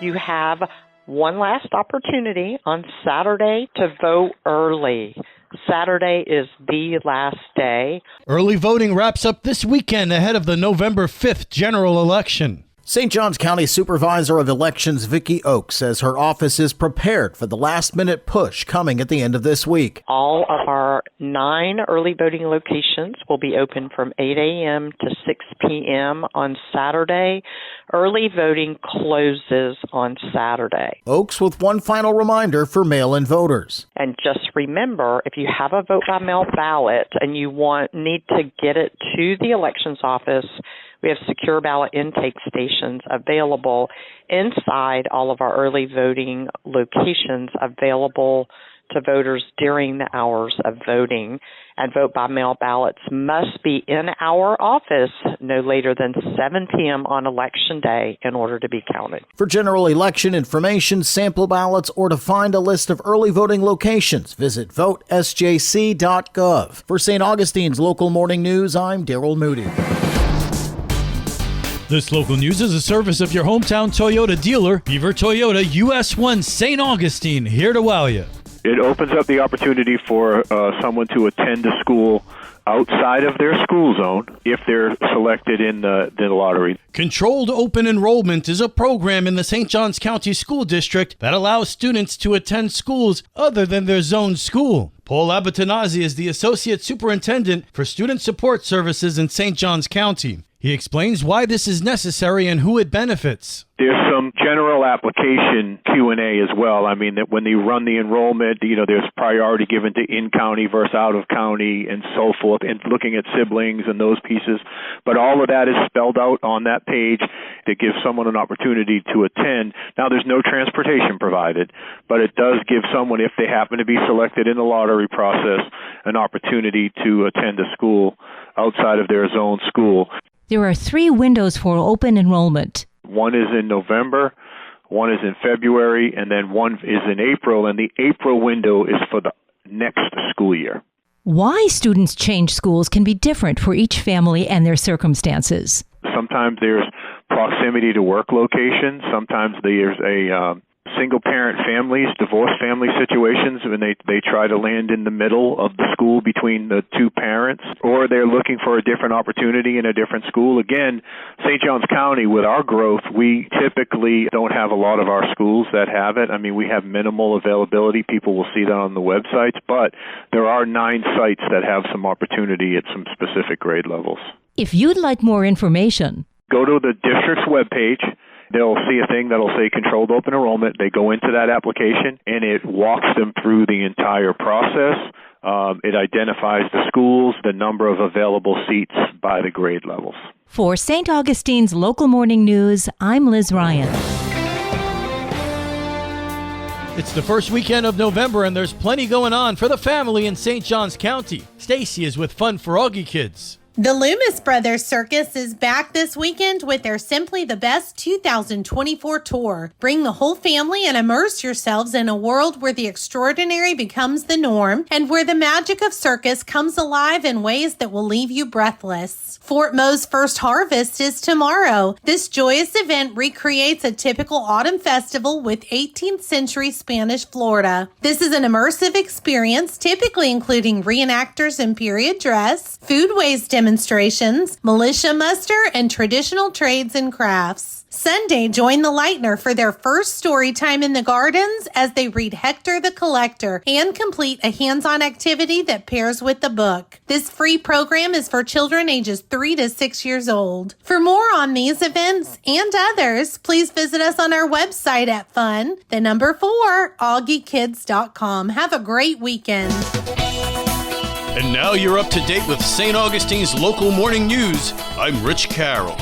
You have one last opportunity on Saturday to vote early. Saturday is the last day. Early voting wraps up this weekend ahead of the November 5th general election. St. Johns County Supervisor of Elections Vicki Oakes says her office is prepared for the last-minute push coming at the end of this week. All of our 9 early voting locations will be open from 8 a.m. to 6 p.m. on Saturday. Early voting closes on Saturday. Oakes with one final reminder for mail-in voters. And just remember, if you have a vote-by-mail ballot and you need to get it to the elections office, we have secure ballot intake stations available inside all of our early voting locations available to voters during the hours of voting. And vote-by-mail ballots must be in our office no later than 7 p.m. on Election Day in order to be counted. For general election information, sample ballots, or to find a list of early voting locations, visit votesjc.gov. For St. Augustine's Local Morning News, I'm Daryl Moody. This local news is a service of your hometown Toyota dealer, Beaver Toyota, US 1 St. Augustine, here to wow you. It opens up the opportunity for someone to attend a school outside of their school zone if they're selected in the lottery. Controlled Open Enrollment is a program in the St. Johns County School District that allows students to attend schools other than their zone school. Paul Abatanazzi is the Associate Superintendent for Student Support Services in St. Johns County. He explains why this is necessary and who it benefits. There's some general application Q&A as well. I mean, that when you run the enrollment, there's priority given to in-county versus out-of-county and so forth, and looking at siblings and those pieces. But all of that is spelled out on that page that gives someone an opportunity to attend. Now, there's no transportation provided, but it does give someone, if they happen to be selected in the lottery process, an opportunity to attend a school outside of their zone school. There are 3 windows for open enrollment. One is in November, one is in February, and then one is in April, and the April window is for the next school year. Why students change schools can be different for each family and their circumstances. Sometimes there's proximity to work locations. Sometimes there's a single-parent families, divorced family situations, when they try to land in the middle of the school between the two parents, or they're looking for a different opportunity in a different school. Again, St. Johns County, with our growth, we typically don't have a lot of our schools that have it. I mean, we have minimal availability. People will see that on the websites, but there are 9 sites that have some opportunity at some specific grade levels. If you'd like more information, go to the district's webpage. They'll see a thing that'll say Controlled Open Enrollment. They go into that application, and it walks them through the entire process. It identifies the schools, the number of available seats by the grade levels. For St. Augustine's Local Morning News, I'm Liz Ryan. It's the first weekend of November, and there's plenty going on for the family in St. Johns County. Stacy is with Fun for Augie Kids. The Loomis Brothers Circus is back this weekend with their Simply the Best 2024 tour. Bring the whole family and immerse yourselves in a world where the extraordinary becomes the norm and where the magic of circus comes alive in ways that will leave you breathless. Fort Moe's First Harvest is tomorrow. This joyous event recreates a typical autumn festival with 18th century Spanish Florida. This is an immersive experience, typically including reenactors in period dress, foodways demonstrations, militia muster, and traditional trades and crafts. Sunday, join the Lightner for their first story time in the gardens as they read Hector the Collector and complete a hands-on activity that pairs with the book. This free program is for children ages 3 to 6 years old. For more on these events and others, please visit us on our website at fun4augiekids.com. Have a great weekend. And now you're up to date with St. Augustine's Local Morning News. I'm Rich Carroll.